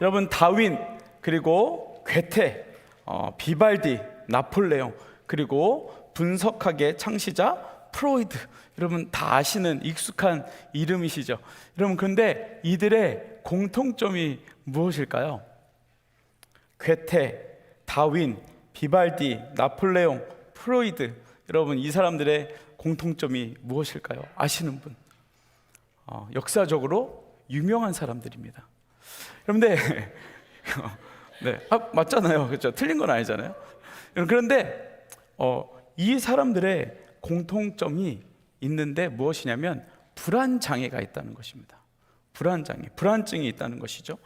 여러분, 다윈, 그리고 괴테, 비발디, 나폴레옹, 그리고 분석학의 창시자 프로이드, 여러분 다 아시는 익숙한 이름이시죠. 여러분, 그런데 이들의 공통점이 무엇일까요? 괴테, 다윈, 비발디, 나폴레옹, 프로이드, 여러분 이 사람들의 공통점이 무엇일까요? 아시는 분? 역사적으로 유명한 사람들입니다. 그런데 네, 맞잖아요, 그렇죠? 틀린 건 아니잖아요. 그런데 이 사람들의 공통점이 있는데 무엇이냐면 불안장애가 있다는 것입니다. 불안증이 있다는 것이죠.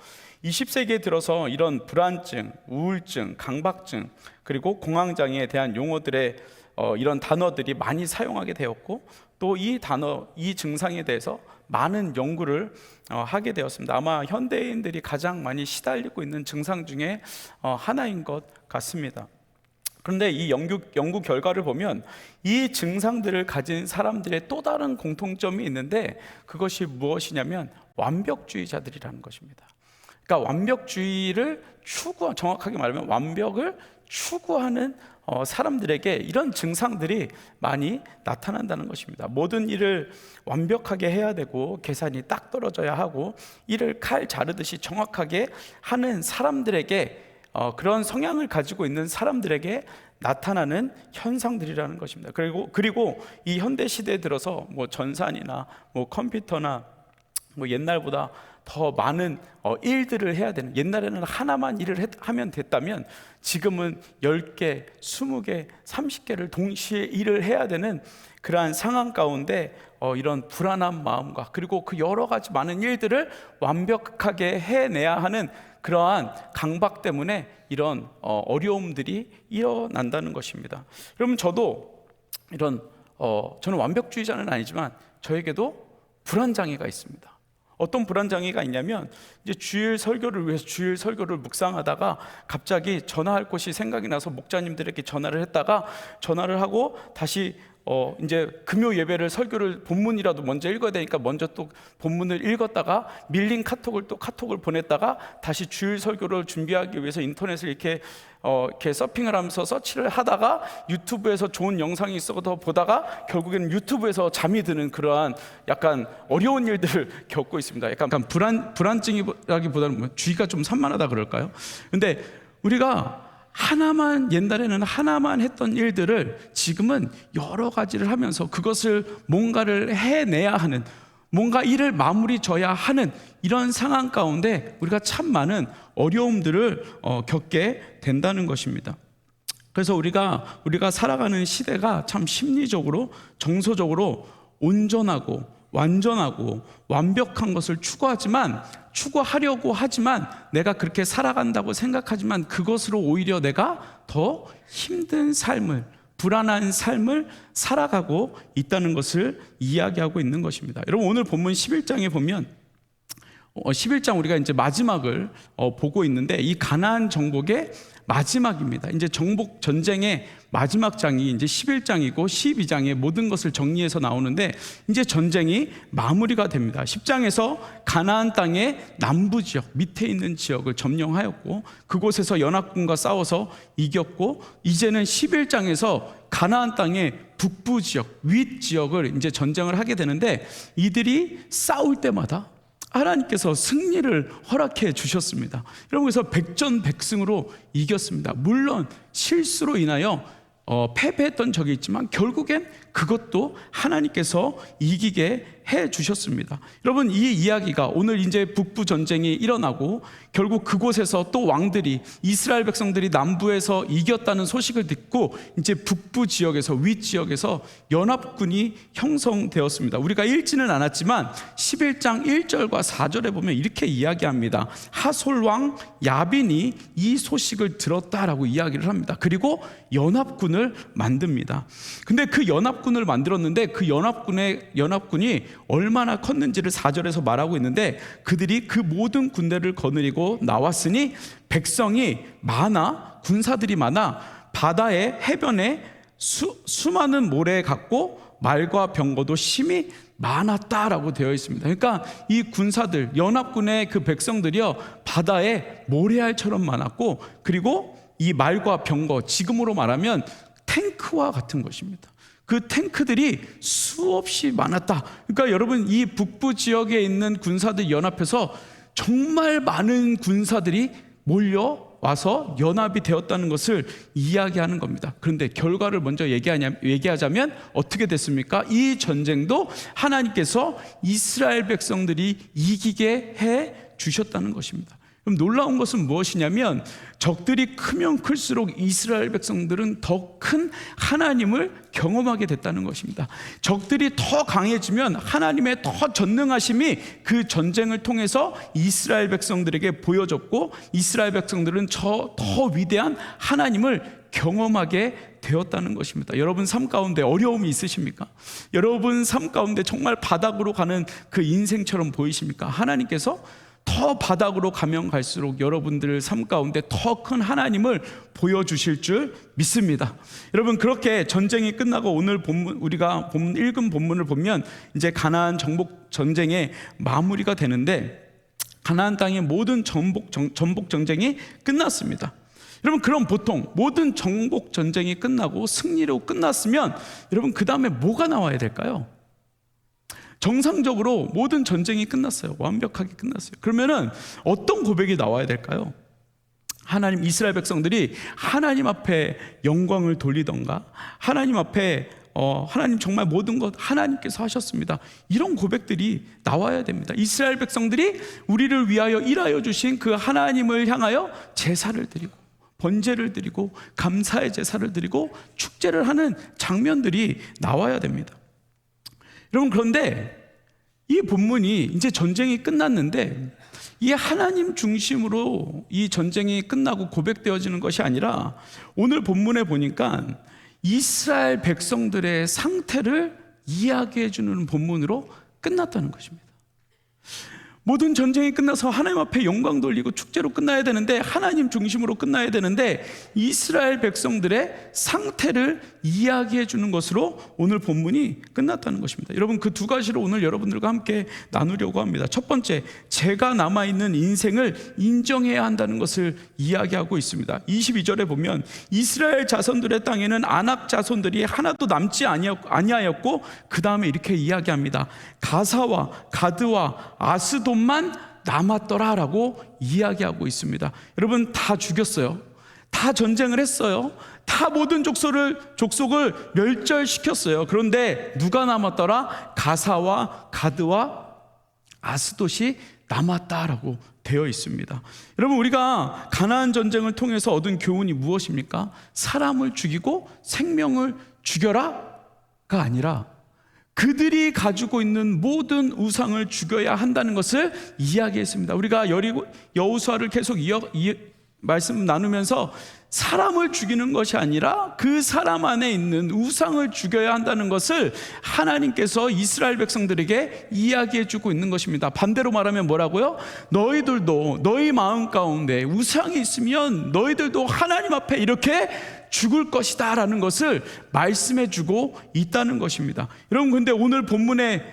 20세기에 들어서 이런 불안증, 우울증, 강박증, 그리고 공황장애에 대한 용어들의 이런 단어들이 많이 사용하게 되었고, 또 이 증상에 대해서 많은 연구를 하게 되었습니다. 아마 현대인들이 가장 많이 시달리고 있는 증상 중에 하나인 것 같습니다. 그런데 이 연구 결과를 보면 이 증상들을 가진 사람들의 또 다른 공통점이 있는데, 그것이 무엇이냐면 완벽주의자들이라는 것입니다. 그러니까 완벽주의를 정확하게 말하면 완벽을 추구하는 사람들에게 이런 증상들이 많이 나타난다는 것입니다. 모든 일을 완벽하게 해야 되고, 계산이 딱 떨어져야 하고, 일을 칼 자르듯이 정확하게 하는 사람들에게, 그런 성향을 가지고 있는 사람들에게 나타나는 현상들이라는 것입니다. 그리고 이 현대 시대에 들어서 전산이나 컴퓨터나 옛날보다 더 많은 일들을 해야 되는, 옛날에는 하나만 일을 하면 됐다면 지금은 10개, 20개, 30개를 동시에 일을 해야 되는 그러한 상황 가운데 이런 불안한 마음과, 그리고 그 여러 가지 많은 일들을 완벽하게 해내야 하는 그러한 강박 때문에 이런 어려움들이 일어난다는 것입니다. 여러분, 저도 저는 완벽주의자는 아니지만 저에게도 불안장애가 있습니다. 어떤 불안장애가 있냐면, 이제 주일 설교를 위해서 주일 설교를 묵상하다가 갑자기 전화할 곳이 생각이 나서 목자님들에게 전화를 했다가, 전화를 하고 다시 이제 금요 예배를 설교를 본문이라도 먼저 읽어야 되니까 먼저 또 본문을 읽었다가 밀린 카톡을 보냈다가 다시 주일 설교를 준비하기 위해서 인터넷을 이렇게 서핑을 하면서 서치를 하다가 유튜브에서 좋은 영상이 있어서 더 보다가 결국에는 유튜브에서 잠이 드는 그러한 약간 어려운 일들을 겪고 있습니다. 약간 불안증이라기보다는 주의가 좀 산만하다 그럴까요? 근데 우리가 옛날에는 하나만 했던 일들을 지금은 여러 가지를 하면서 그것을 뭔가를 해내야 하는, 뭔가 일을 마무리 져야 하는 이런 상황 가운데 우리가 참 많은 어려움들을 겪게 된다는 것입니다. 그래서 우리가 살아가는 시대가 참 심리적으로, 정서적으로 온전하고 완전하고 완벽한 것을 추구하려고 하지만, 내가 그렇게 살아간다고 생각하지만 그것으로 오히려 내가 더 힘든 삶을, 불안한 삶을 살아가고 있다는 것을 이야기하고 있는 것입니다. 여러분, 오늘 본문 11장에 보면 11장 우리가 이제 마지막을 보고 있는데, 이 가나안 정복의 마지막입니다. 이제 정복 전쟁의 마지막 장이 이제 11장이고 12장에 모든 것을 정리해서 나오는데, 이제 전쟁이 마무리가 됩니다. 10장에서 가나안 땅의 남부 지역, 밑에 있는 지역을 점령하였고, 그곳에서 연합군과 싸워서 이겼고, 이제는 11장에서 가나안 땅의 북부 지역, 윗 지역을 이제 전쟁을 하게 되는데, 이들이 싸울 때마다 하나님께서 승리를 허락해 주셨습니다. 여러분, 그래서 백전백승으로 이겼습니다. 물론 실수로 인하여 패배했던 적이 있지만 결국엔 그것도 하나님께서 이기게 해 주셨습니다. 여러분, 이 이야기가 오늘 이제 북부 전쟁이 일어나고 결국 그곳에서 또 왕들이, 이스라엘 백성들이 남부에서 이겼다는 소식을 듣고 이제 북부 지역에서, 윗 지역에서 연합군이 형성되었습니다. 우리가 읽지는 않았지만 11장 1절과 4절에 보면 이렇게 이야기합니다. 하솔 왕 야빈이 이 소식을 들었다라고 이야기를 합니다. 그리고 연합군을 만듭니다. 근데 그 연합군을 만들었는데 그 연합군이 얼마나 컸는지를 4절에서 말하고 있는데, 그들이 그 모든 군대를 거느리고 나왔으니 백성이 많아, 군사들이 많아 바다의 해변에 수많은 모래 같고 말과 병거도 심히 많았다라고 되어 있습니다. 그러니까 이 군사들, 연합군의 그 백성들이요, 바다에 모래알처럼 많았고, 그리고 이 말과 병거, 지금으로 말하면 탱크와 같은 것입니다. 그 탱크들이 수없이 많았다. 그러니까 여러분, 이 북부 지역에 있는 군사들 연합해서 정말 많은 군사들이 몰려와서 연합이 되었다는 것을 이야기하는 겁니다. 그런데 결과를 먼저 얘기하자면 어떻게 됐습니까? 이 전쟁도 하나님께서 이스라엘 백성들이 이기게 해 주셨다는 것입니다. 그럼 놀라운 것은 무엇이냐면, 적들이 크면 클수록 이스라엘 백성들은 더 큰 하나님을 경험하게 됐다는 것입니다. 적들이 더 강해지면 하나님의 더 전능하심이 그 전쟁을 통해서 이스라엘 백성들에게 보여졌고, 이스라엘 백성들은 더 위대한 하나님을 경험하게 되었다는 것입니다. 여러분 삶 가운데 어려움이 있으십니까? 여러분 삶 가운데 정말 바닥으로 가는 그 인생처럼 보이십니까? 하나님께서 더 바닥으로 가면 갈수록 여러분들 삶 가운데 더 큰 하나님을 보여주실 줄 믿습니다. 여러분, 그렇게 전쟁이 끝나고 오늘 우리가 읽은 본문을 보면 이제 가나안 정복 전쟁의 마무리가 되는데, 가나안 땅의 모든 정복 전쟁이 끝났습니다. 여러분, 그럼 보통 모든 정복 전쟁이 끝나고 승리로 끝났으면 여러분, 그 다음에 뭐가 나와야 될까요? 정상적으로 모든 전쟁이 끝났어요. 완벽하게 끝났어요. 그러면은 어떤 고백이 나와야 될까요? 하나님, 이스라엘 백성들이 하나님 앞에 영광을 돌리던가, 하나님 앞에 하나님 정말 모든 것 하나님께서 하셨습니다, 이런 고백들이 나와야 됩니다. 이스라엘 백성들이 우리를 위하여 일하여 주신 그 하나님을 향하여 제사를 드리고, 번제를 드리고, 감사의 제사를 드리고, 축제를 하는 장면들이 나와야 됩니다. 여러분, 그런데 이 본문이 이제 전쟁이 끝났는데 이 하나님 중심으로 이 전쟁이 끝나고 고백되어지는 것이 아니라, 오늘 본문에 보니까 이스라엘 백성들의 상태를 이야기해 주는 본문으로 끝났다는 것입니다. 모든 전쟁이 끝나서 하나님 앞에 영광 돌리고 축제로 끝나야 되는데, 하나님 중심으로 끝나야 되는데, 이스라엘 백성들의 상태를 이야기해 주는 것으로 오늘 본문이 끝났다는 것입니다. 여러분, 그 두 가지를 오늘 여러분들과 함께 나누려고 합니다. 첫 번째, 제가 남아있는 인생을 인정해야 한다는 것을 이야기하고 있습니다. 22절에 보면 이스라엘 자손들의 땅에는 아낙 자손들이 하나도 남지 아니하였고, 그 다음에 이렇게 이야기합니다. 가사와 가드와 아스돗만 남았더라라고 이야기하고 있습니다. 여러분, 다 죽였어요. 다 전쟁을 했어요. 다 모든 족속을 멸절시켰어요. 그런데 누가 남았더라? 가사와 가드와 아스돗이 남았다라고 되어 있습니다. 여러분, 우리가 가나안 전쟁을 통해서 얻은 교훈이 무엇입니까? 사람을 죽이고 생명을 죽여라가 아니라 그들이 가지고 있는 모든 우상을 죽여야 한다는 것을 이야기했습니다. 우리가 여호수아를 계속 말씀 나누면서 사람을 죽이는 것이 아니라 그 사람 안에 있는 우상을 죽여야 한다는 것을 하나님께서 이스라엘 백성들에게 이야기해 주고 있는 것입니다. 반대로 말하면 뭐라고요? 너희들도 너희 마음 가운데 우상이 있으면 너희들도 하나님 앞에 이렇게 죽을 것이다 라는 것을 말씀해 주고 있다는 것입니다. 여러분, 근데 오늘 본문에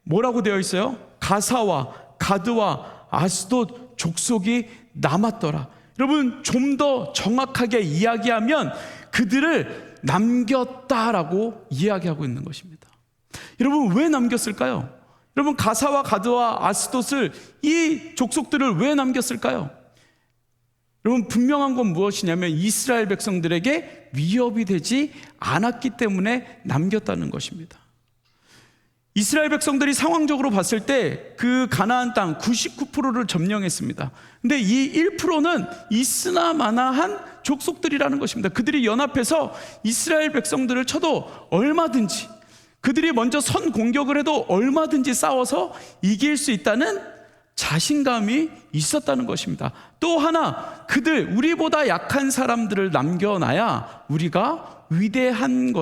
뭐라고 되어 있어요? 가사와 가드와 아스돗 족속이 남았더라. 여러분, 좀 더 정확하게 이야기하면 그들을 남겼다라고 이야기하고 있는 것입니다. 여러분, 왜 남겼을까요? 여러분, 가사와 가드와 아스돗을, 이 족속들을 왜 남겼을까요? 여러분, 분명한 건 무엇이냐면 이스라엘 백성들에게 위협이 되지 않았기 때문에 남겼다는 것입니다. 이스라엘 백성들이 상황적으로 봤을 때 그 가나안 땅 99%를 점령했습니다. 근데 이 1%는 있으나 마나한 족속들이라는 것입니다. 그들이 연합해서 이스라엘 백성들을 쳐도 얼마든지, 그들이 먼저 선 공격을 해도 얼마든지 싸워서 이길 수 있다는 자신감이 있었다는 것입니다. 또 하나, 우리보다 약한 사람들을 남겨놔야 우리가 위대하다는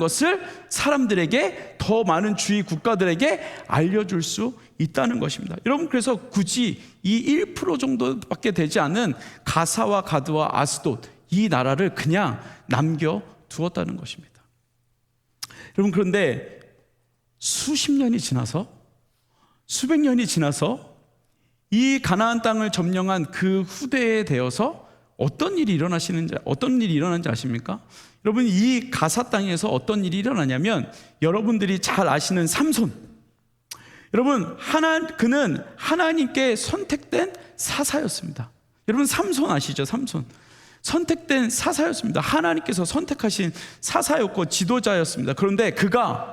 것을 사람들에게, 더 많은 주위 국가들에게 알려줄 수 있다는 것입니다. 여러분, 그래서 굳이 이 1% 정도밖에 되지 않은 가사와 가드와 아스돗, 이 나라를 그냥 남겨두었다는 것입니다. 여러분, 그런데 수십 년이 지나서, 수백 년이 지나서 이 가나안 땅을 점령한 그 후대에 되어서 어떤 일이 일어나는지 아십니까? 여러분, 이 가사 땅에서 어떤 일이 일어나냐면, 여러분들이 잘 아시는 삼손. 여러분, 그는 하나님께 선택된 사사였습니다. 여러분, 삼손 아시죠? 삼손. 선택된 사사였습니다. 하나님께서 선택하신 사사였고 지도자였습니다. 그런데 그가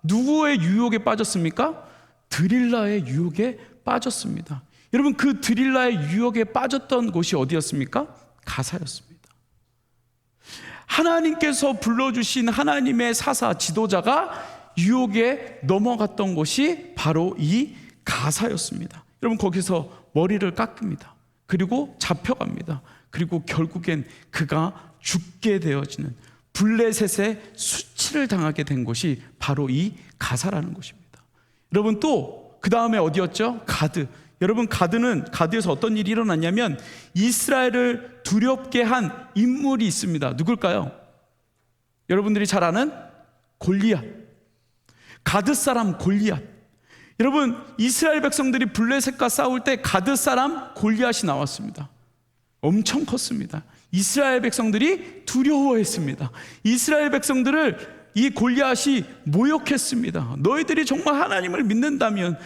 누구의 유혹에 빠졌습니까? 드릴라의 유혹에 빠졌습니다. 여러분, 그 드릴라의 유혹에 빠졌던 곳이 어디였습니까? 가사였습니다. 하나님께서 불러주신 하나님의 사사 지도자가 유혹에 넘어갔던 곳이 바로 이 가사였습니다. 여러분, 거기서 머리를 깎습니다. 그리고 잡혀갑니다. 그리고 결국엔 그가 죽게 되어지는, 블레셋의 수치를 당하게 된 곳이 바로 이 가사라는 곳입니다. 여러분, 또 그 다음에 어디였죠? 가드. 여러분, 가드에서 어떤 일이 일어났냐면, 이스라엘을 두렵게 한 인물이 있습니다. 누굴까요? 여러분들이 잘 아는 골리앗. 가드 사람 골리앗. 여러분, 이스라엘 백성들이 블레셋과 싸울 때 가드 사람 골리앗이 나왔습니다. 엄청 컸습니다. 이스라엘 백성들이 두려워했습니다. 이스라엘 백성들을 이 골리앗이 모욕했습니다. 너희들이 정말 하나님을 믿는다면,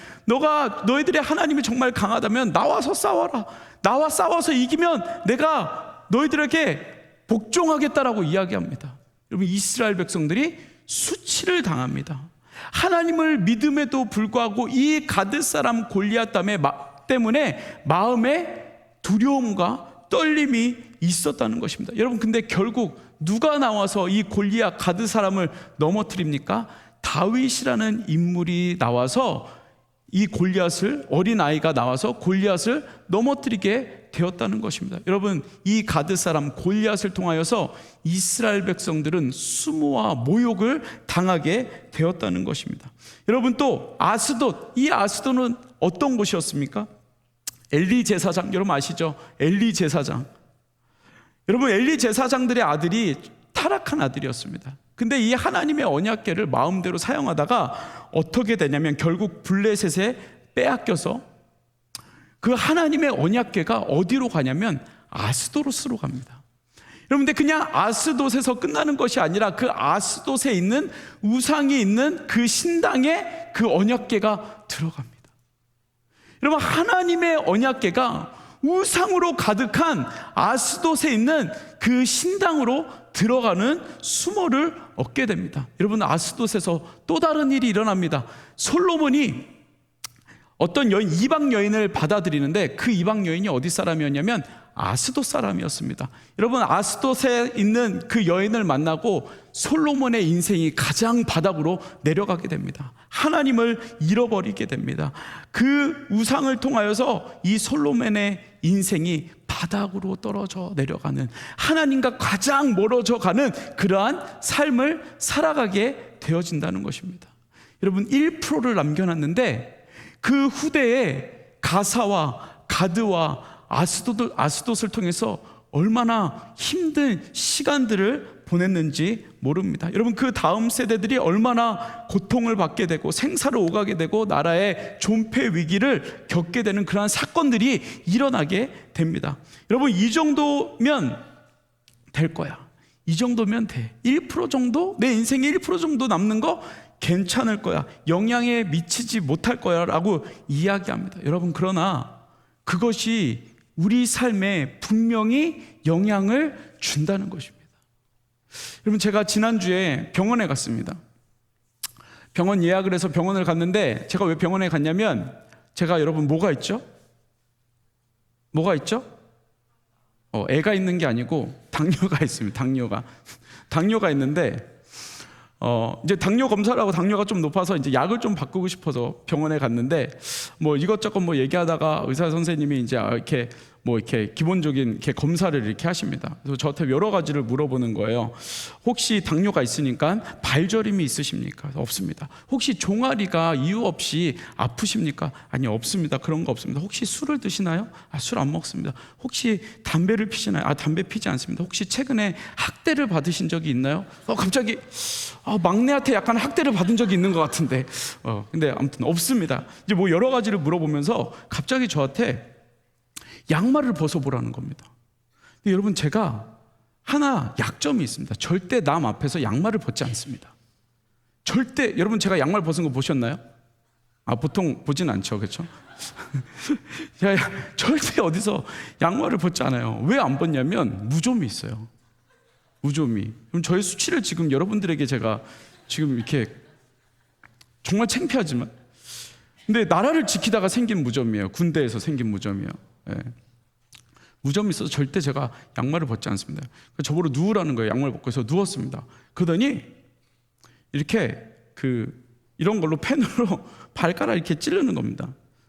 너희들의 하나님이 정말 강하다면 나와서 싸워라. 나와 싸워서 이기면 내가 너희들에게 복종하겠다라고 이야기합니다. 여러분, 이스라엘 백성들이 수치를 당합니다. 하나님을 믿음에도 불구하고 이 가드 사람 골리앗 때문에 마음에 두려움과 떨림이 있었다는 것입니다. 여러분, 근데 결국 누가 나와서 이 골리앗 가드 사람을 넘어뜨립니까? 다윗이라는 인물이 나와서 이 골리앗을, 어린아이가 나와서 골리앗을 넘어뜨리게 되었다는 것입니다. 여러분, 이 가드 사람 골리앗을 통하여서 이스라엘 백성들은 수모와 모욕을 당하게 되었다는 것입니다. 여러분, 또 아스돗. 이 아스돗은 어떤 곳이었습니까? 엘리 제사장, 여러분 아시죠? 엘리 제사장. 여러분, 엘리 제사장들의 아들이 타락한 아들이었습니다. 근데 이 하나님의 언약궤를 마음대로 사용하다가 어떻게 되냐면, 결국 블레셋에 빼앗겨서 그 하나님의 언약궤가 어디로 가냐면 아스도로스로 갑니다. 여러분, 근데 그냥 아스돗에서 끝나는 것이 아니라 그 아스돗에 있는 우상이 있는 그 신당에 그 언약궤가 들어갑니다. 여러분, 하나님의 언약궤가 우상으로 가득한 아스돗에 있는 그 신당으로 들어가는 수모를 얻게 됩니다. 여러분, 아스돗에서 또 다른 일이 일어납니다. 솔로몬이 어떤 이방 여인을 받아들이는데, 그 이방 여인이 어디 사람이었냐면 아스돗 사람이었습니다. 여러분, 아스돗에 있는 그 여인을 만나고 솔로몬의 인생이 가장 바닥으로 내려가게 됩니다. 하나님을 잃어버리게 됩니다. 그 우상을 통하여서 이 솔로몬의 인생이 바닥으로 떨어져 내려가는, 하나님과 가장 멀어져 가는 그러한 삶을 살아가게 되어진다는 것입니다. 여러분, 1%를 남겨놨는데 그 후대에 가사와 가드와 아스돗을 통해서 얼마나 힘든 시간들을 보냈는지 모릅니다. 여러분, 그 다음 세대들이 얼마나 고통을 받게 되고 생사를 오가게 되고 나라의 존폐 위기를 겪게 되는 그러한 사건들이 일어나게 됩니다. 여러분, 이 정도면 될 거야. 이 정도면 돼. 1% 정도? 내 인생에 1% 정도 남는 거 괜찮을 거야. 영향에 미치지 못할 거야 라고 이야기합니다. 여러분, 그러나 그것이 우리 삶에 분명히 영향을 준다는 것입니다. 여러분, 제가 지난주에 병원에 갔습니다. 병원 예약을 해서 병원을 갔는데, 제가 왜 병원에 갔냐면, 제가, 여러분, 뭐가 있죠? 뭐가 있죠? 애가 있는 게 아니고 당뇨가 있습니다. 당뇨가 있는데, 이제 당뇨 검사를 하고 당뇨가 좀 높아서 이제 약을 좀 바꾸고 싶어서 병원에 갔는데, 뭐 이것저것 뭐 얘기하다가 의사 선생님이 이제 이렇게 뭐 이렇게 기본적인 이렇게 검사를 이렇게 하십니다. 그래서 저한테 여러 가지를 물어보는 거예요. 혹시 당뇨가 있으니까 발저림이 있으십니까? 없습니다. 혹시 종아리가 이유 없이 아프십니까? 아니요, 없습니다. 그런 거 없습니다. 혹시 술을 드시나요? 술 안 먹습니다. 혹시 담배를 피시나요? 담배 피지 않습니다. 혹시 최근에 학대를 받으신 적이 있나요? 갑자기 막내한테 약간 학대를 받은 적이 있는 것 같은데 근데 아무튼 없습니다. 이제 뭐 여러 가지를 물어보면서 갑자기 저한테 양말을 벗어보라는 겁니다. 근데 여러분, 제가 하나 약점이 있습니다. 절대 남 앞에서 양말을 벗지 않습니다. 절대. 여러분, 제가 양말 벗은 거 보셨나요? 보통 보진 않죠, 그렇죠? 절대 어디서 양말을 벗지 않아요. 왜 안 벗냐면 무좀이 있어요. 무좀이. 그럼 저의 수치를 지금 여러분들에게 제가 지금 이렇게 정말 창피하지만, 근데 나라를 지키다가 생긴 무좀이에요. 군대에서 생긴 무좀이에요. 예. 무좀이 있어서 절대 제가 양말을 벗지 않습니다. 저보고 누우라는 거예요. 양말 벗고 해서 누웠습니다. 그러더니 이렇게 이런 걸로 펜으로 발가락 이렇게 찌르는 겁니다.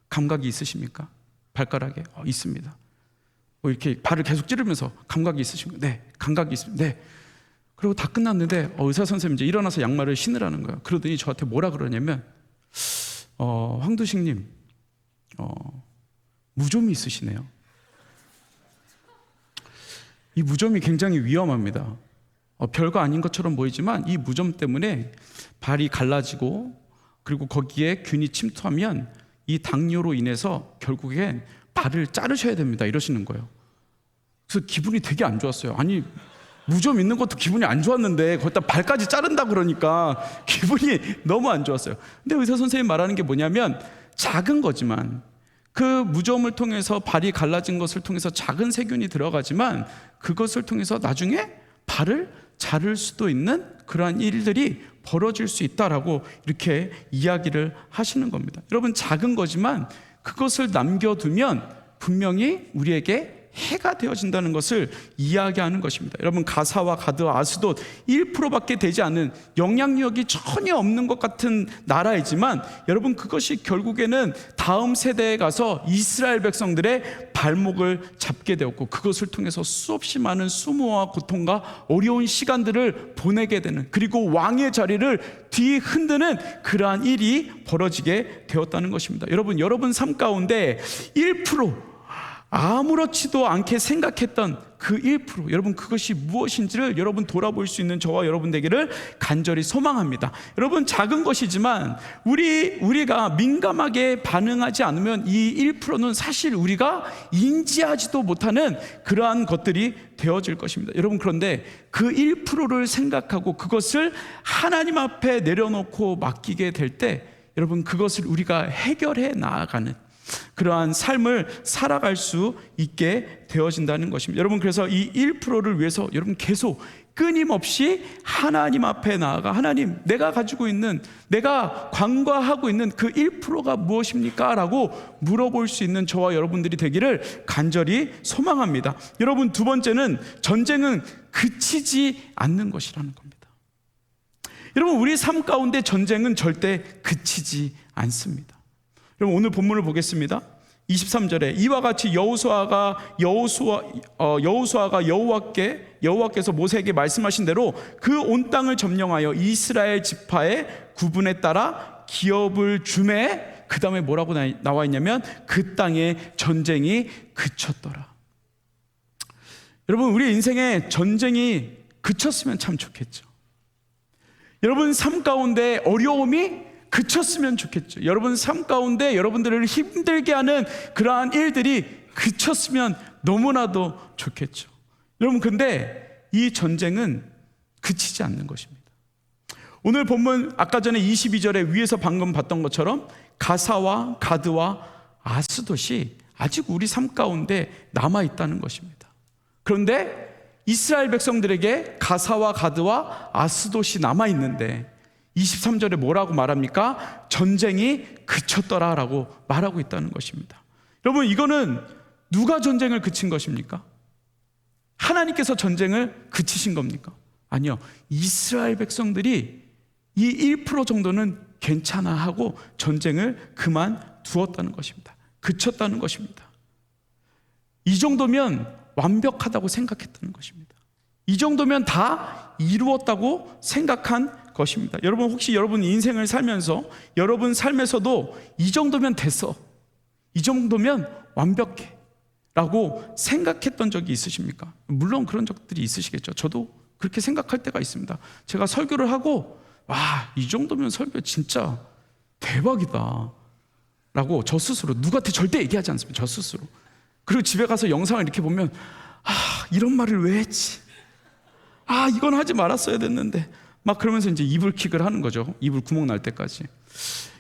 감각이 있으십니까? 발가락에? 있습니다. 이렇게 발을 계속 찌르면서 감각이 있으십니까? 네, 감각이 있습니다. 네. 그리고 다 끝났는데 의사 선생님 이제 일어나서 양말을 신으라는 거예요. 그러더니 저한테 뭐라 그러냐면 황두식님, 무좀이 있으시네요. 이 무좀이 굉장히 위험합니다. 별거 아닌 것처럼 보이지만 이 무좀 때문에 발이 갈라지고 그리고 거기에 균이 침투하면 이 당뇨로 인해서 결국엔 발을 자르셔야 됩니다. 이러시는 거예요. 그래서 기분이 되게 안 좋았어요. 아니, 무좀 있는 것도 기분이 안 좋았는데 거기다 발까지 자른다 그러니까 기분이 너무 안 좋았어요. 근데 의사 선생님 말하는 게 뭐냐면 작은 거지만 그 무좀을 통해서 발이 갈라진 것을 통해서 작은 세균이 들어가지만 그것을 통해서 나중에 발을 자를 수도 있는 그러한 일들이 벌어질 수 있다라고 이렇게 이야기를 하시는 겁니다. 여러분, 작은 거지만 그것을 남겨두면 분명히 우리에게 해가 되어진다는 것을 이야기하는 것입니다. 여러분, 가사와 가드와 아스돗 1%밖에 되지 않는 영향력이 전혀 없는 것 같은 나라이지만 여러분, 그것이 결국에는 다음 세대에 가서 이스라엘 백성들의 발목을 잡게 되었고 그것을 통해서 수없이 많은 수모와 고통과 어려운 시간들을 보내게 되는, 그리고 왕의 자리를 뒤흔드는 그러한 일이 벌어지게 되었다는 것입니다. 여러분 삶 가운데 1%, 아무렇지도 않게 생각했던 그 1%, 여러분, 그것이 무엇인지를 여러분 돌아볼 수 있는 저와 여러분 되기를 간절히 소망합니다. 여러분, 작은 것이지만 우리가 민감하게 반응하지 않으면 이 1%는 사실 우리가 인지하지도 못하는 그러한 것들이 되어질 것입니다. 여러분, 그런데 그 1%를 생각하고 그것을 하나님 앞에 내려놓고 맡기게 될 때 여러분, 그것을 우리가 해결해 나아가는 그러한 삶을 살아갈 수 있게 되어진다는 것입니다. 여러분, 그래서 이 1%를 위해서 여러분 계속 끊임없이 하나님 앞에 나아가, 하나님, 내가 가지고 있는, 내가 관과하고 있는 그 1%가 무엇입니까? 라고 물어볼 수 있는 저와 여러분들이 되기를 간절히 소망합니다. 여러분, 두 번째는 전쟁은 그치지 않는 것이라는 겁니다. 여러분, 우리 삶 가운데 전쟁은 절대 그치지 않습니다. 그럼 오늘 본문을 보겠습니다. 23절에 이와 같이 여호수아가 여호와께서 모세에게 말씀하신 대로 그 온 땅을 점령하여 이스라엘 지파의 구분에 따라 기업을 주매, 그 다음에 뭐라고 나와 있냐면 그 땅에 전쟁이 그쳤더라. 여러분, 우리 인생에 전쟁이 그쳤으면 참 좋겠죠. 여러분 삶 가운데 어려움이 그쳤으면 좋겠죠. 여러분 삶 가운데 여러분들을 힘들게 하는 그러한 일들이 그쳤으면 너무나도 좋겠죠. 여러분, 근데 이 전쟁은 그치지 않는 것입니다. 오늘 본문 아까 전에 22절에 위에서 방금 봤던 것처럼 가사와 가드와 아스돗이 아직 우리 삶 가운데 남아있다는 것입니다. 그런데 이스라엘 백성들에게 가사와 가드와 아스돗이 남아있는데 23절에 뭐라고 말합니까? 전쟁이 그쳤더라 라고 말하고 있다는 것입니다. 여러분, 이거는 누가 전쟁을 그친 것입니까? 하나님께서 전쟁을 그치신 겁니까? 아니요, 이스라엘 백성들이 이 1% 정도는 괜찮아 하고 전쟁을 그만두었다는 것입니다. 그쳤다는 것입니다. 이 정도면 완벽하다고 생각했다는 것입니다. 이 정도면 다 이루었다고 생각한 것입니다. 여러분, 혹시 여러분 인생을 살면서 여러분 삶에서도 이 정도면 됐어, 이 정도면 완벽해 라고 생각했던 적이 있으십니까? 물론 그런 적들이 있으시겠죠. 저도 그렇게 생각할 때가 있습니다. 제가 설교를 하고 이 정도면 설교 진짜 대박이다 라고 저 스스로, 누구한테 절대 얘기하지 않습니다. 저 스스로. 그리고 집에 가서 영상을 이렇게 보면 이런 말을 왜 했지, 이건 하지 말았어야 됐는데, 막 그러면서 이제 이불킥을 하는 거죠. 이불 구멍 날 때까지.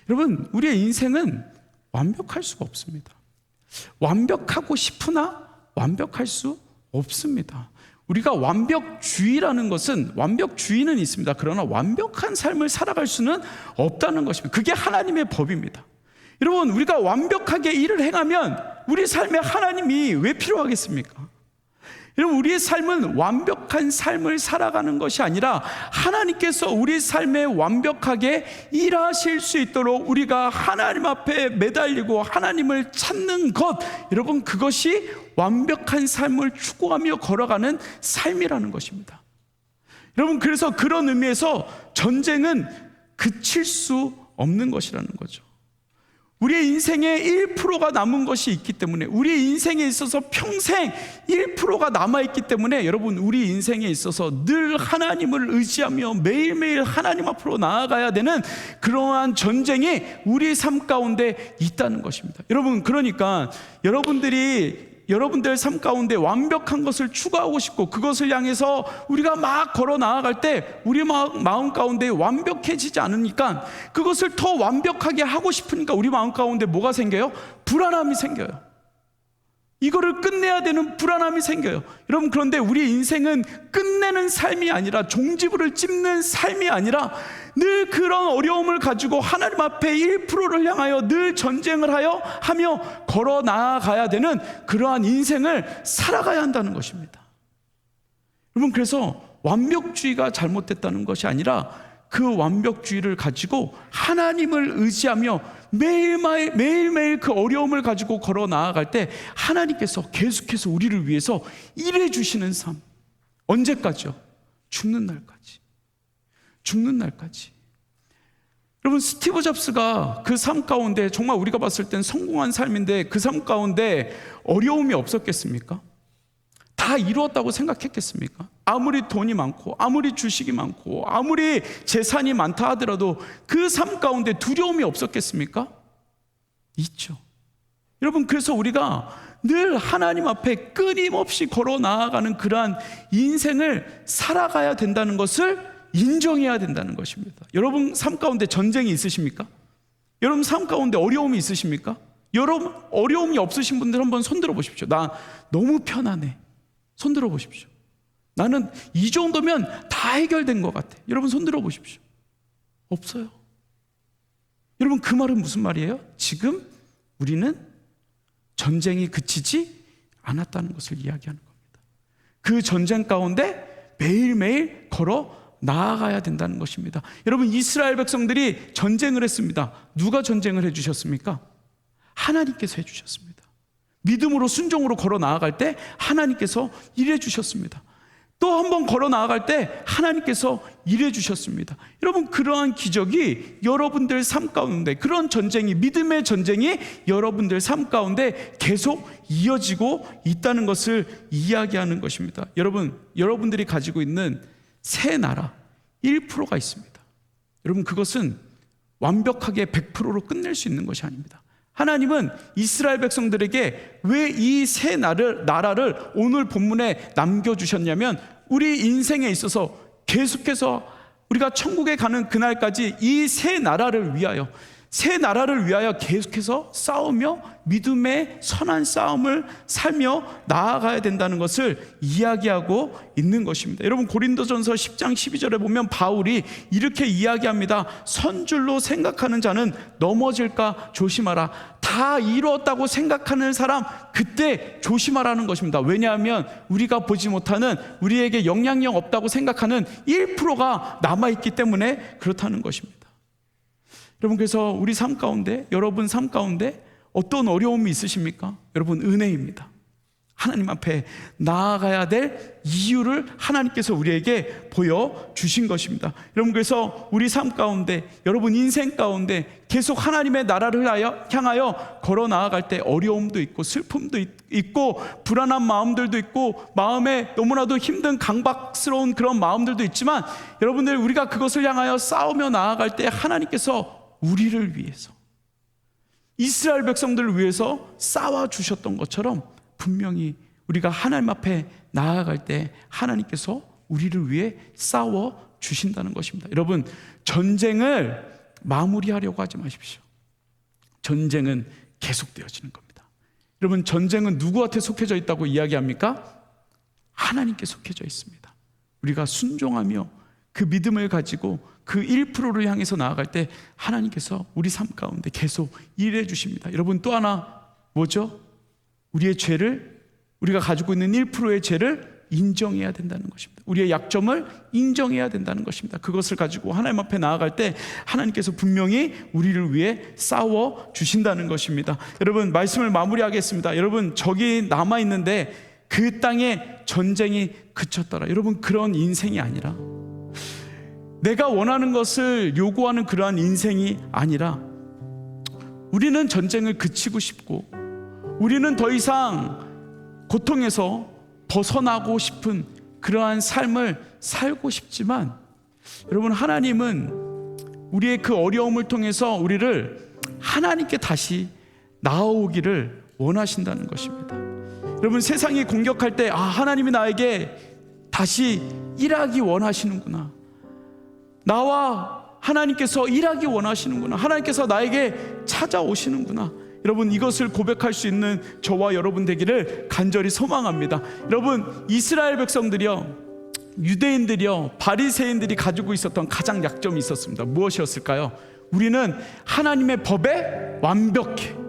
여러분, 우리의 인생은 완벽할 수가 없습니다. 완벽하고 싶으나 완벽할 수 없습니다. 우리가 완벽주의라는 것은, 완벽주의는 있습니다. 그러나 완벽한 삶을 살아갈 수는 없다는 것입니다. 그게 하나님의 법입니다. 여러분, 우리가 완벽하게 일을 행하면 우리 삶에 하나님이 왜 필요하겠습니까? 여러분, 우리의 삶은 완벽한 삶을 살아가는 것이 아니라 하나님께서 우리 삶에 완벽하게 일하실 수 있도록 우리가 하나님 앞에 매달리고 하나님을 찾는 것, 여러분, 그것이 완벽한 삶을 추구하며 걸어가는 삶이라는 것입니다. 여러분, 그래서 그런 의미에서 전쟁은 그칠 수 없는 것이라는 거죠. 우리의 인생에 1%가 남은 것이 있기 때문에, 우리 인생에 있어서 평생 1%가 남아있기 때문에, 여러분, 우리 인생에 있어서 늘 하나님을 의지하며 매일매일 하나님 앞으로 나아가야 되는 그러한 전쟁이 우리 삶 가운데 있다는 것입니다. 여러분, 그러니까 여러분들 삶 가운데 완벽한 것을 추구하고 싶고 그것을 향해서 우리가 막 걸어 나아갈 때 우리 마음 가운데 완벽해지지 않으니까, 그것을 더 완벽하게 하고 싶으니까 우리 마음 가운데 뭐가 생겨요? 불안함이 생겨요. 이거를 끝내야 되는 불안함이 생겨요. 여러분, 그런데 우리 인생은 끝내는 삶이 아니라, 종지부를 찝는 삶이 아니라, 늘 그런 어려움을 가지고 하나님 앞에 1%를 향하여 늘 전쟁을 하며 걸어 나아가야 되는 그러한 인생을 살아가야 한다는 것입니다. 여러분, 그래서 완벽주의가 잘못됐다는 것이 아니라 그 완벽주의를 가지고 하나님을 의지하며 매일매일 그 어려움을 가지고 걸어 나아갈 때 하나님께서 계속해서 우리를 위해서 일해 주시는 삶. 언제까지요? 죽는 날까지. 여러분, 스티브 잡스가 그 삶 가운데, 정말 우리가 봤을 땐 성공한 삶인데, 그 삶 가운데 어려움이 없었겠습니까? 다 이루었다고 생각했겠습니까? 아무리 돈이 많고 아무리 주식이 많고 아무리 재산이 많다 하더라도 그 삶 가운데 두려움이 없었겠습니까? 있죠. 여러분, 그래서 우리가 늘 하나님 앞에 끊임없이 걸어 나아가는 그러한 인생을 살아가야 된다는 것을 인정해야 된다는 것입니다. 여러분 삶 가운데 전쟁이 있으십니까? 여러분 삶 가운데 어려움이 있으십니까? 여러분 어려움이 없으신 분들 한번 손들어 보십시오. 나 너무 편안해. 손들어 보십시오. 나는 이 정도면 다 해결된 것 같아. 여러분 손들어 보십시오. 없어요. 여러분, 그 말은 무슨 말이에요? 지금 우리는 전쟁이 그치지 않았다는 것을 이야기하는 겁니다. 그 전쟁 가운데 매일매일 걸어 나아가야 된다는 것입니다. 여러분, 이스라엘 백성들이 전쟁을 했습니다. 누가 전쟁을 해주셨습니까? 하나님께서 해주셨습니다. 믿음으로 순종으로 걸어 나아갈 때 하나님께서 일해 주셨습니다. 또 한 번 걸어 나아갈 때 하나님께서 일해 주셨습니다. 여러분, 그러한 기적이 여러분들 삶 가운데, 그런 전쟁이, 믿음의 전쟁이 여러분들 삶 가운데 계속 이어지고 있다는 것을 이야기하는 것입니다. 여러분들이 가지고 있는 새 나라 1%가 있습니다. 여러분, 그것은 완벽하게 100%로 끝낼 수 있는 것이 아닙니다. 하나님은 이스라엘 백성들에게 왜 이 새 나라를 오늘 본문에 남겨주셨냐면, 우리 인생에 있어서 계속해서 우리가 천국에 가는 그날까지 이 새 나라를 위하여 계속해서 싸우며 믿음의 선한 싸움을 살며 나아가야 된다는 것을 이야기하고 있는 것입니다. 여러분, 고린도전서 10장 12절에 보면 바울이 이렇게 이야기합니다. 선줄로 생각하는 자는 넘어질까 조심하라. 다 이루었다고 생각하는 사람, 그때 조심하라는 것입니다. 왜냐하면 우리가 보지 못하는, 우리에게 영향력 없다고 생각하는 1%가 남아있기 때문에 그렇다는 것입니다. 여러분, 그래서 우리 삶 가운데, 여러분 삶 가운데 어떤 어려움이 있으십니까? 여러분, 은혜입니다. 하나님 앞에 나아가야 될 이유를 하나님께서 우리에게 보여주신 것입니다. 여러분, 그래서 우리 삶 가운데, 여러분 인생 가운데 계속 하나님의 나라를 향하여 걸어 나아갈 때 어려움도 있고 슬픔도 있고 불안한 마음들도 있고 마음에 너무나도 힘든 강박스러운 그런 마음들도 있지만, 여러분들, 우리가 그것을 향하여 싸우며 나아갈 때 하나님께서 우리를 위해서, 이스라엘 백성들을 위해서 싸워주셨던 것처럼 분명히 우리가 하나님 앞에 나아갈 때 하나님께서 우리를 위해 싸워주신다는 것입니다. 여러분, 전쟁을 마무리하려고 하지 마십시오. 전쟁은 계속되어지는 겁니다. 여러분, 전쟁은 누구한테 속해져 있다고 이야기합니까? 하나님께 속해져 있습니다. 우리가 순종하며 그 믿음을 가지고 그 1%를 향해서 나아갈 때 하나님께서 우리 삶 가운데 계속 일해 주십니다. 여러분, 또 하나 뭐죠? 우리의 죄를, 우리가 가지고 있는 1%의 죄를 인정해야 된다는 것입니다. 우리의 약점을 인정해야 된다는 것입니다. 그것을 가지고 하나님 앞에 나아갈 때 하나님께서 분명히 우리를 위해 싸워 주신다는 것입니다. 여러분, 말씀을 마무리하겠습니다. 여러분, 적이 남아있는데 그 땅에 전쟁이 그쳤더라. 여러분, 그런 인생이 아니라, 내가 원하는 것을 요구하는 그러한 인생이 아니라, 우리는 전쟁을 그치고 싶고 우리는 더 이상 고통에서 벗어나고 싶은 그러한 삶을 살고 싶지만, 여러분, 하나님은 우리의 그 어려움을 통해서 우리를 하나님께 다시 나아오기를 원하신다는 것입니다. 여러분, 세상이 공격할 때 하나님이 나에게 다시 일하기 원하시는구나, 나와 하나님께서 일하기 원하시는구나, 하나님께서 나에게 찾아오시는구나, 여러분, 이것을 고백할 수 있는 저와 여러분 되기를 간절히 소망합니다. 여러분, 이스라엘 백성들이요, 유대인들이요, 바리새인들이 가지고 있었던 가장 약점이 있었습니다. 무엇이었을까요? 우리는 하나님의 법에 완벽해,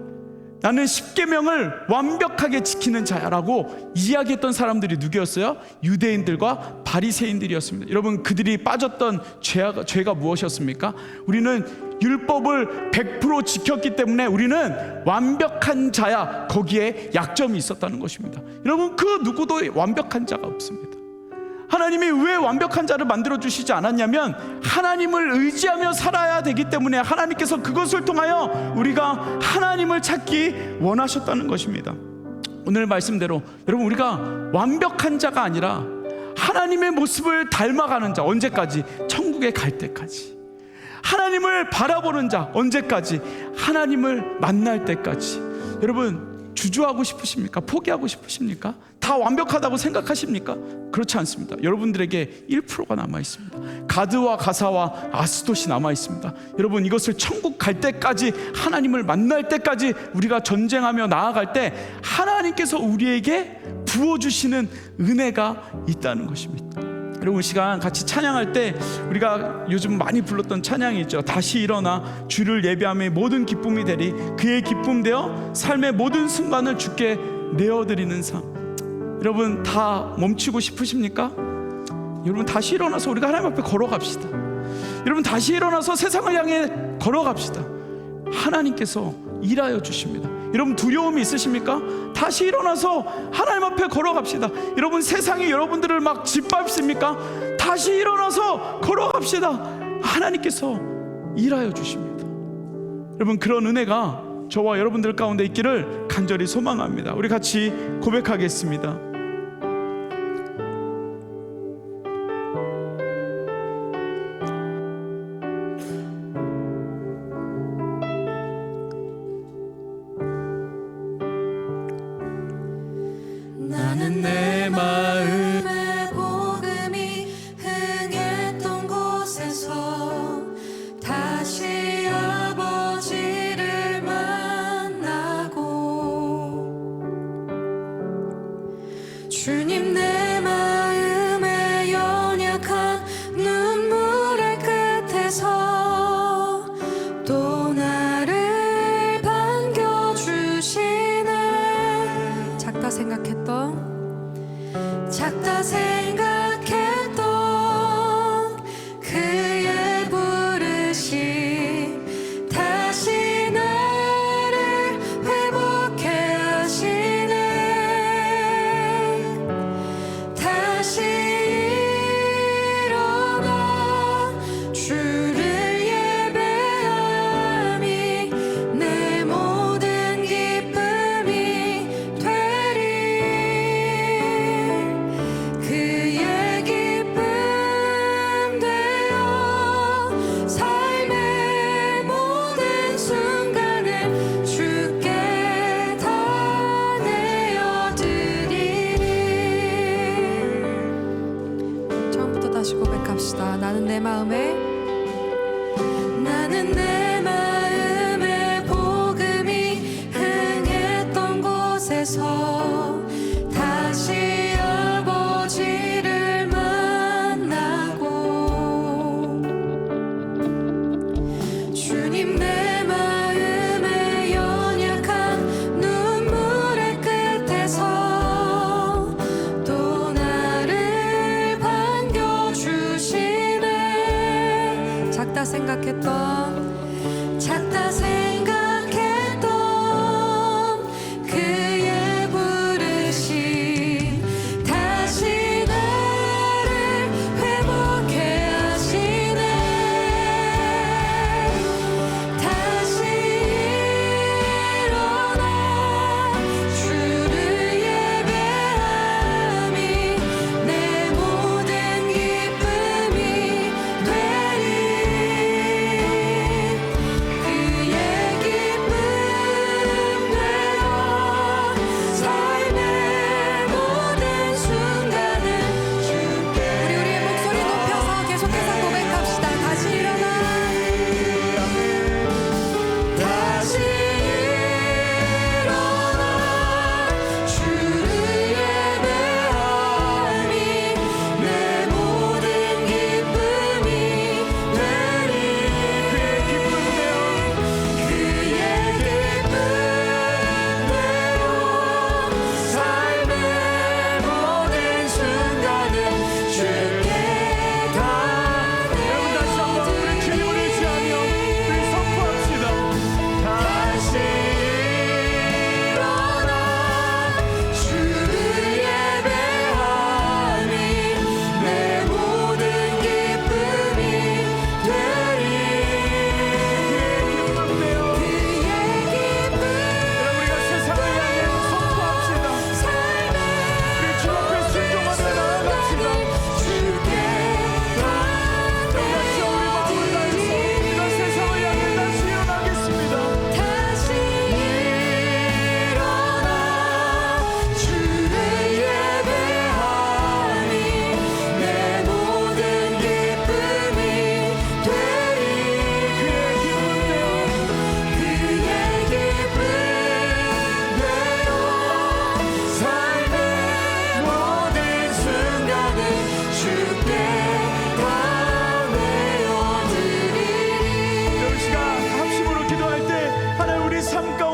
나는 십계명을 완벽하게 지키는 자야라고 이야기했던 사람들이 누구였어요? 유대인들과 바리새인들이었습니다. 여러분, 그들이 빠졌던 죄가 무엇이었습니까? 우리는 율법을 100% 지켰기 때문에 우리는 완벽한 자야, 거기에 약점이 있었다는 것입니다. 여러분, 그 누구도 완벽한 자가 없습니다. 하나님이 왜 완벽한 자를 만들어 주시지 않았냐면, 하나님을 의지하며 살아야 되기 때문에 하나님께서 그것을 통하여 우리가 하나님을 찾기 원하셨다는 것입니다. 오늘 말씀대로 여러분, 우리가 완벽한 자가 아니라 하나님의 모습을 닮아가는 자, 언제까지? 천국에 갈 때까지. 하나님을 바라보는 자, 언제까지? 하나님을 만날 때까지. 여러분, 주저하고 싶으십니까? 포기하고 싶으십니까? 다 완벽하다고 생각하십니까? 그렇지 않습니다. 여러분들에게 1%가 남아있습니다. 가드와 가사와 아스돗이 남아있습니다. 여러분, 이것을 천국 갈 때까지, 하나님을 만날 때까지 우리가 전쟁하며 나아갈 때 하나님께서 우리에게 부어주시는 은혜가 있다는 것입니다. 여러분, 이 시간 같이 찬양할 때 우리가 요즘 많이 불렀던 찬양이 있죠. 다시 일어나 주를 예배함에 모든 기쁨이 되리, 그의 기쁨 되어 삶의 모든 순간을 주께 내어드리는 삶. 여러분, 다 멈추고 싶으십니까? 여러분, 다시 일어나서 우리가 하나님 앞에 걸어갑시다. 여러분, 다시 일어나서 세상을 향해 걸어갑시다. 하나님께서 일하여 주십니다. 여러분, 두려움이 있으십니까? 다시 일어나서 하나님 앞에 걸어갑시다. 여러분, 세상이 여러분들을 막 짓밟습니까? 다시 일어나서 걸어갑시다. 하나님께서 일하여 주십니다. 여러분, 그런 은혜가 저와 여러분들 가운데 있기를 간절히 소망합니다. 우리 같이 고백하겠습니다. 나는 내 마음의 복음이 흥했던 곳에서 다시 아버지를 만나고, 주님, 내 마음의 연약한 눈물의 끝에서 또 나를 반겨주시네. 작다 생각했던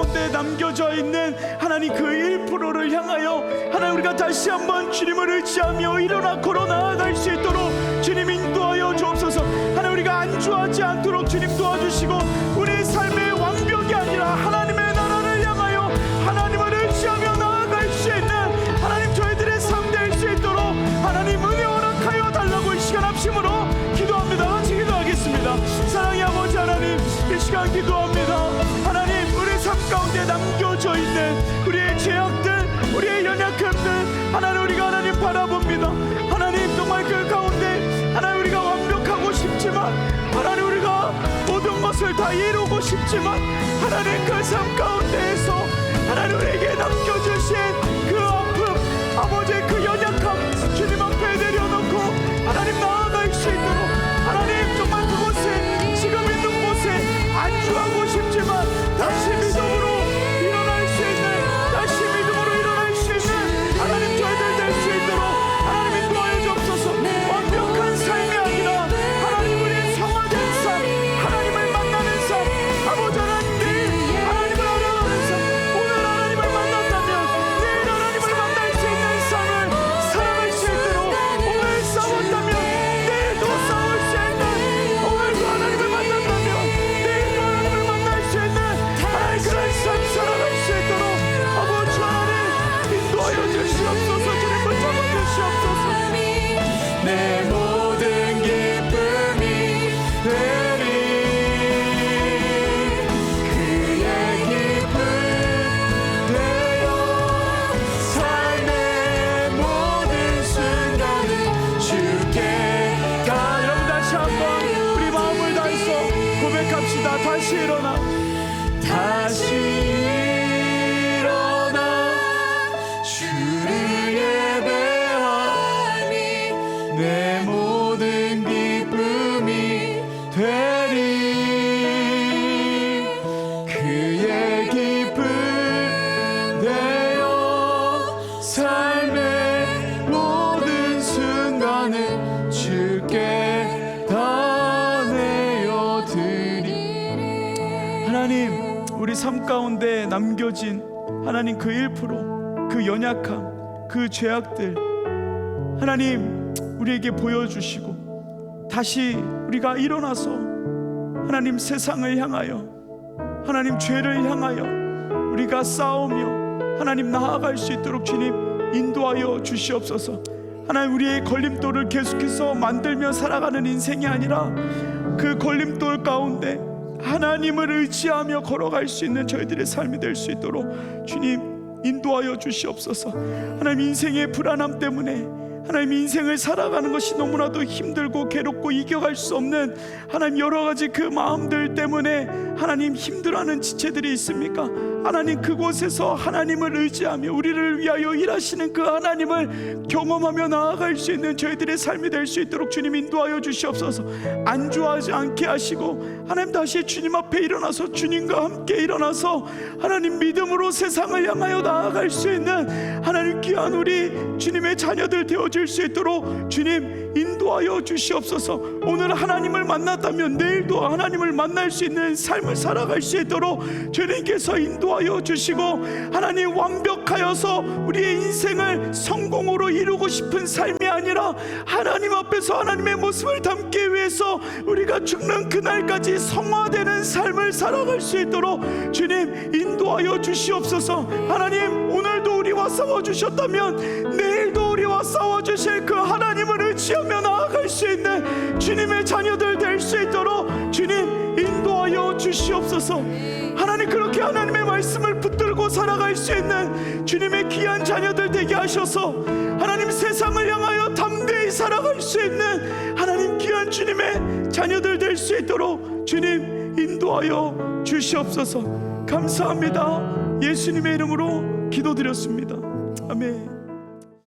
가운데 남겨져 있는 하나님 그 1%를 향하여 하나님 우리가 다시 한번 주님을 의지하며 일어나 걸어 나아갈 수 있도록 주님 인도하여 주옵소서. 하나님 우리가 안주하지 않도록 주님 도와주시고 우리 삶의 완벽이 아니라 하나님의 나라를 향하여 하나님을 의지하며 나아갈 수 있는 하나님 저희들의 삶 될 수 있도록 하나님 은혜 허락하여 달라고 이 시간 합심으로 기도합니다. 같이 기도하겠습니다. 사랑의 아버지 하나님, 이 시간 기도합니다. 하나님 우리 삶 가운데 남겨져 있는 우리의 죄악들, 우리의 연약함들 하나님 우리가 하나님 바라봅니다. 하나님 정말 그 가운데 하나님 우리가 완벽하고 싶지만 하나님 우리가 모든 것을 다 이루고 싶지만 하나님 그 삶 가운데에서 하나님 우리에게 남겨주신 그 아픔, 아버지의 그 연약함 주님 앞에 내려놓고 하나님 나아갈 수 있도록 하나님 정말 그곳에 지금 있는 곳에 안주하고 싶지만 다시 믿음으로 일어날 수 있는, 다시 믿음으로 일어날 수 있는 하나님 저희들 될 수 있도록 하나님 인도하여 주옵소서. 완벽한 삶이 아니라 하나님 우리의 성화된 삶, 하나님을 만나는 삶, 아버지 하나님 내일 하나님을 알아가는 삶, 오늘 하나님을 만났다면 내일 하나님을 만날 수 있는 삶을 살아갈 수 있도록 오늘 싸웠다면 내일도 싸울 수 있는, 오늘도 하나님을 만났다면 내일도 하나님을 만날 수 있는 하나님 그런 삶 살아갈 수 있도록 아버지 하나님 인도하여 주시옵소서. 주님 붙잡아 주시옵소서. 내 모든 기쁨이 되리 그의 기쁨 되어 삶의 모든 순간을 주께 가. 여러분 다시 한번 우리 마음을 다해서 고백합시다. 다시 일어나, 다시 일어나 주를 예배하니 내 모든 기쁨이 되리 그의 기쁨 되어 삶의 모든 순간을 주께 다 내어드리. 하나님 우리 삶 가운데 남겨진 하나님 그 1%, 그 연약함, 그 죄악들 하나님 우리에게 보여주시고 다시 우리가 일어나서 하나님 세상을 향하여 하나님 죄를 향하여 우리가 싸우며 하나님 나아갈 수 있도록 주님 인도하여 주시옵소서. 하나님 우리의 걸림돌을 계속해서 만들며 살아가는 인생이 아니라 그 걸림돌 가운데 하나님을 의지하며 걸어갈 수 있는 저희들의 삶이 될 수 있도록 주님 인도하여 주시옵소서. 하나님 인생의 불안함 때문에 하나님 인생을 살아가는 것이 너무나도 힘들고 괴롭고 이겨갈 수 없는 하나님 여러 가지 그 마음들 때문에 하나님 힘들어하는 지체들이 있습니까? 하나님 그곳에서 하나님을 의지하며 우리를 위하여 일하시는 그 하나님을 경험하며 나아갈 수 있는 저희들의 삶이 될 수 있도록 주님 인도하여 주시옵소서. 안주하지 않게 하시고 하나님 다시 주님 앞에 일어나서 주님과 함께 일어나서 하나님 믿음으로 세상을 향하여 나아갈 수 있는 하나님 귀한 우리 주님의 자녀들 되어질 수 있도록 주님 인도하여 주시옵소서. 오늘 하나님을 만났다면 내일도 하나님을 만날 수 있는 삶을 살아갈 수 있도록 주님께서 인도하여 주시고 하나님 완벽하여서 우리의 인생을 성공으로 이루고 싶은 삶이 아니라 하나님 앞에서 하나님의 모습을 담기 위해서 우리가 죽는 그날까지 성화되는 삶을 살아갈 수 있도록 주님 인도하여 주시옵소서. 하나님 오늘도 우리와 싸워주셨다면 내일도 우리와 싸워주실 그 하나님을 의지하며 나아갈 수 있는 주님의 자녀들 될 수 있도록 주님 인도하여 주시옵소서. 하나님 그렇게 하나님의 말씀을 붙들고 살아갈 수 있는 주님의 귀한 자녀들 되게 하셔서 하나님 세상을 향하여 담대히 살아갈 수 있는 하나님 귀한 주님의 자녀들 될 수 있도록 주님 인도하여 주시옵소서. 감사합니다. 예수님의 이름으로 기도드렸습니다. 아멘.